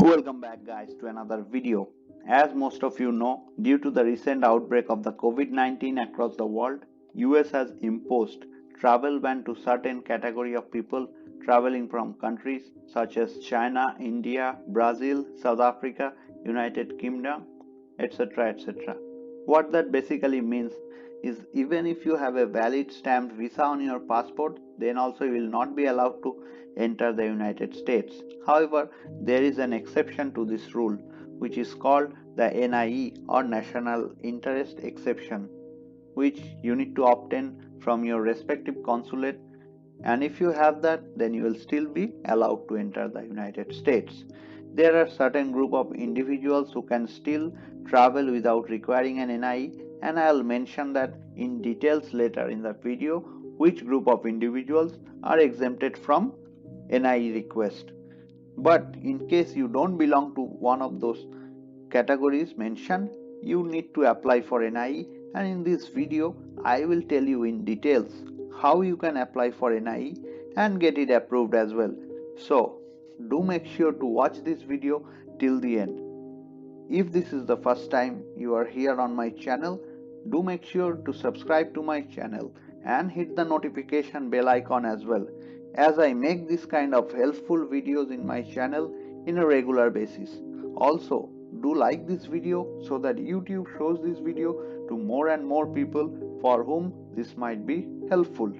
Welcome back guys to another video. As most of you know, due to the recent outbreak of the COVID-19 across the world, US has imposed travel ban to certain category of people traveling from countries such as China, India, Brazil, South Africa, United Kingdom, etc. etc. What that basically means is even if you have a valid stamped visa on your passport, then also you will not be allowed to enter the United States. However, there is an exception to this rule, which is called the NIE or National Interest Exception, which you need to obtain from your respective consulate, and if you have that, then you will still be allowed to enter the United States. There are certain group of individuals who can still travel without requiring an NIE, and I'll mention that in details later in the video which group of individuals are exempted from NIE request. But in case you don't belong to one of those categories mentioned, you need to apply for NIE, and in this video I will tell you in details how you can apply for NIE and get it approved as well. So do make sure to watch this video till the end. If this is the first time you are here on my channel, do make sure to subscribe to my channel and hit the notification bell icon as well, as I make this kind of helpful videos in my channel in a regular basis. Also, do like this video so that YouTube shows this video to more and more people for whom this might be helpful.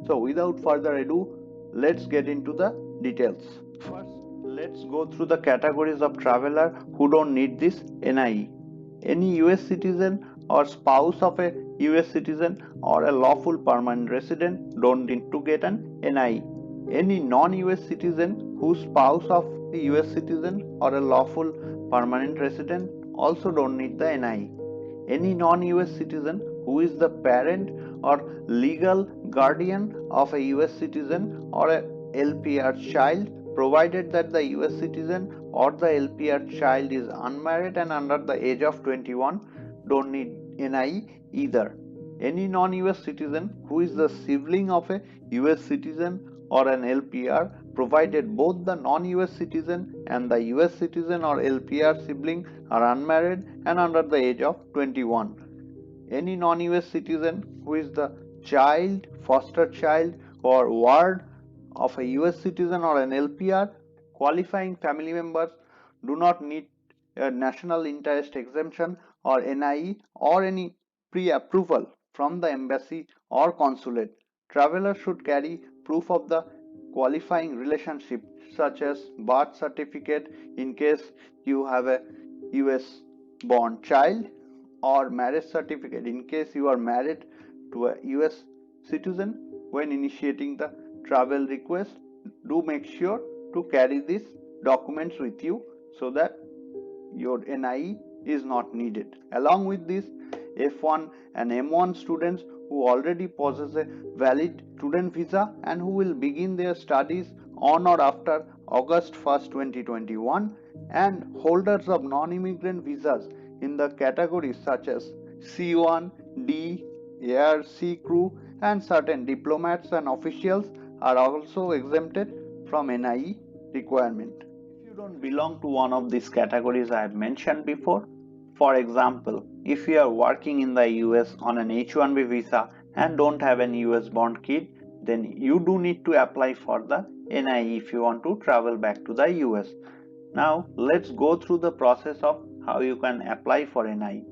So without further ado, let's get into the details. First, let's go through the categories of traveler who don't need this NIE. Any US citizen or spouse of a US citizen or a lawful permanent resident don't need to get an NIE. Any non-US citizen whose spouse of a US citizen or a lawful permanent resident also don't need the NIE. Any non-US citizen who is the parent or legal guardian of a US citizen or a LPR child, provided that the US citizen or the LPR child is unmarried and under the age of 21, don't need NIE either. Any non-US citizen who is the sibling of a US citizen or an LPR, provided both the non-US citizen and the US citizen or LPR sibling are unmarried and under the age of 21. Any non-US citizen who is the child, foster child or ward of a US citizen or an LPR, qualifying family members do not need a national interest exemption or NIE or any pre-approval from the embassy or consulate. Travelers should carry proof of the qualifying relationship such as birth certificate in case you have a US born child, or marriage certificate in case you are married to a US citizen. When initiating the travel request, do make sure to carry these documents with you so that your NIE is not needed. Along with this, F1 and M1 students who already possess a valid student visa and who will begin their studies on or after August 1st, 2021, and holders of non-immigrant visas in the categories such as C1, D, Air, Sea Crew, and certain diplomats and officials are also exempted from NIE requirement. If you don't belong to one of these categories I have mentioned before, for example, if you are working in the US on an H1B visa and don't have an US born kid, then you do need to apply for the NIE if you want to travel back to the US. Now let's go through the process of how you can apply for NIE.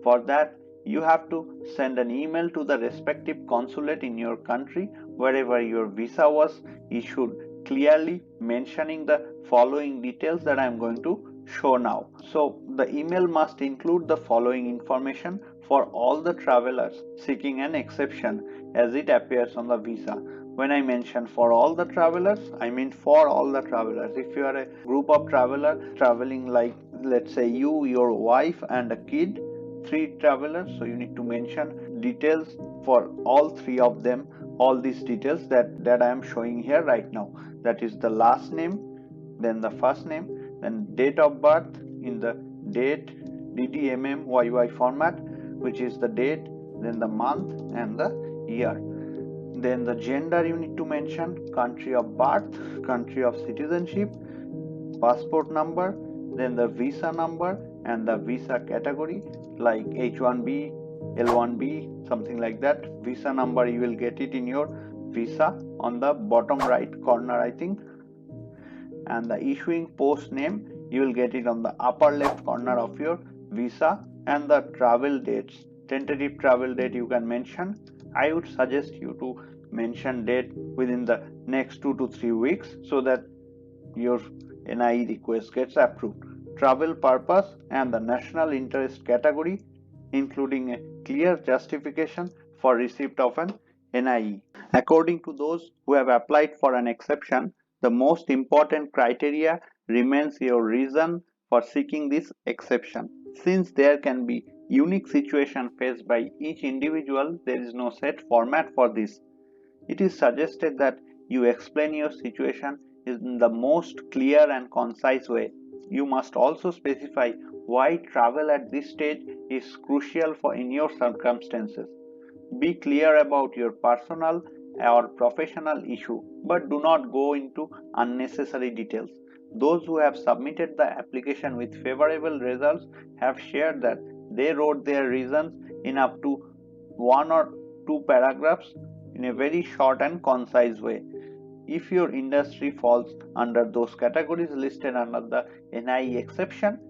For that, you have to send an email to the respective consulate in your country wherever your visa was issued, clearly mentioning the following details that I am going to show now. So the email must include the following information for all the travelers seeking an exception as it appears on the visa. When I mention for all the travelers, I mean for all the travelers. If you are a group of travelers traveling, like let's say you, your wife and a kid, 3 travelers, so you need to mention details for all 3 of them, all these details that I am showing here right now. That is the last name, then the first name, then date of birth in the date DDMMYY format, which is the date, then the month and the year. Then the gender you need to mention, country of birth, country of citizenship, passport number, then the visa number and the visa category like H1B, L1B, something like that. Visa number you will get it in your visa on the bottom right corner, I think, and the issuing post name you will get it on the upper left corner of your visa, and the travel dates, tentative travel date you can mention. I would suggest you to mention date within the next 2 to 3 weeks so that your NIE request gets approved. Travel purpose and the national interest category, including a clear justification for receipt of an NIE. According to those who have applied for an exception, the most important criteria remains your reason for seeking this exception. Since there can be unique situation faced by each individual, there is no set format for this. It is suggested that you explain your situation in the most clear and concise way. You must also specify why travel at this stage is crucial for in your circumstances. Be clear about your personal or professional issue, but do not go into unnecessary details. Those who have submitted the application with favorable results have shared that they wrote their reasons in up to 1 or 2 paragraphs in a very short and concise way. If your industry falls under those categories listed under the NIE exception,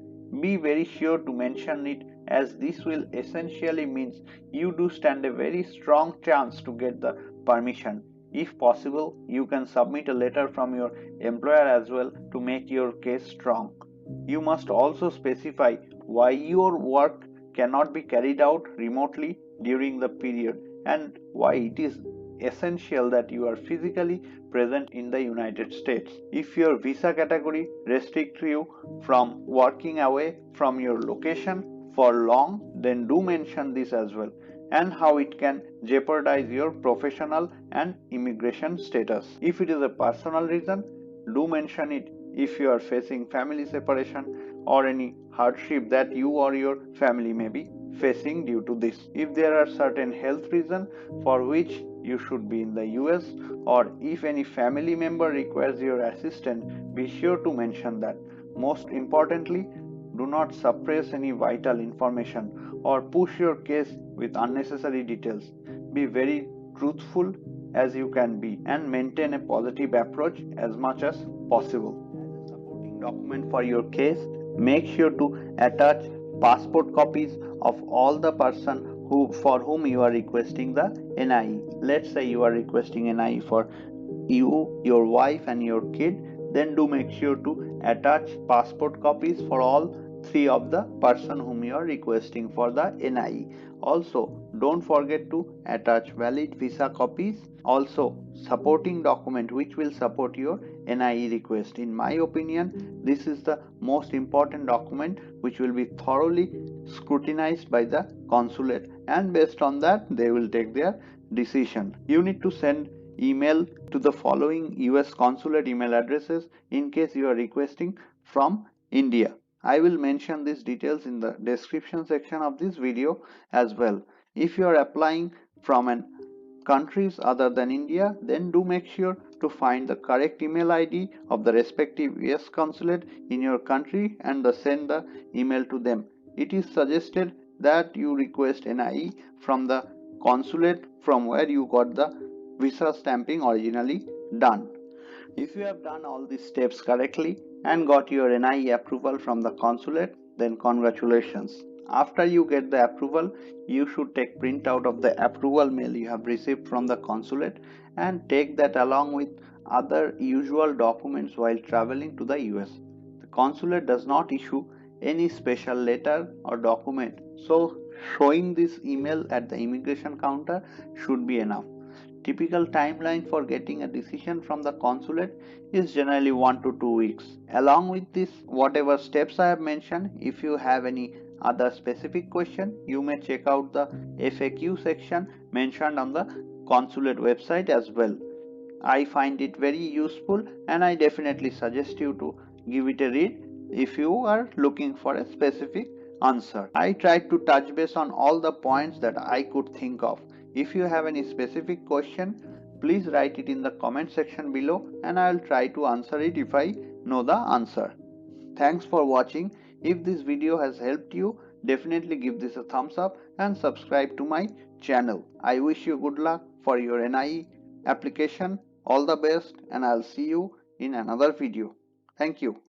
be very sure to mention it, as this will essentially means you do stand a very strong chance to get the permission. If possible, you can submit a letter from your employer as well to make your case strong. You must also specify why your work cannot be carried out remotely during the period and why it is essential that you are physically present in the United States. If your visa category restricts you from working away from your location for long, then do mention this as well, and how it can jeopardize your professional and immigration status. If it is a personal reason, do mention it. If you are facing family separation or any hardship that you or your family may be facing due to this. If there are certain health reasons for which you should be in the US, or if any family member requires your assistance, be sure to mention that. Most importantly, do not suppress any vital information or push your case with unnecessary details. Be very truthful as you can be and maintain a positive approach as much as possible. As a supporting document for your case, make sure to attach passport copies of all the person for whom you are requesting the NIE. Let's say you are requesting NIE for you, your wife and your kid, then do make sure to attach passport copies for all 3 of the person whom you are requesting for the NIE. Also, don't forget to attach valid visa copies. Also, supporting document which will support your NIE request. In my opinion, this is the most important document which will be thoroughly scrutinized by the consulate, and based on that they will take their decision. You need to send email to the following US consulate email addresses in case you are requesting from India. I will mention these details in the description section of this video as well. If you are applying from countries other than India, then do make sure to find the correct email ID of the respective US consulate in your country and send the email to them. It is suggested that you request NIE from the consulate from where you got the visa stamping originally done. If you have done all these steps correctly and got your NIE approval from the consulate, then congratulations. After you get the approval, you should take printout of the approval mail you have received from the consulate and take that along with other usual documents while traveling to the US. The consulate does not issue any special letter or document, so showing this email at the immigration counter should be enough. Typical timeline for getting a decision from the consulate is generally 1 to 2 weeks. Along with this, whatever steps I have mentioned, if you have any other specific question, you may check out the FAQ section mentioned on the consulate website as well. I find it very useful and I definitely suggest you to give it a read if you are looking for a specific answer. I tried to touch base on all the points that I could think of. If you have any specific question, please write it in the comment section below and I will try to answer it if I know the answer. Thanks for watching. If this video has helped you, definitely give this a thumbs up and subscribe to my channel. I wish you good luck for your NIE application. All the best, and I'll see you in another video. Thank you.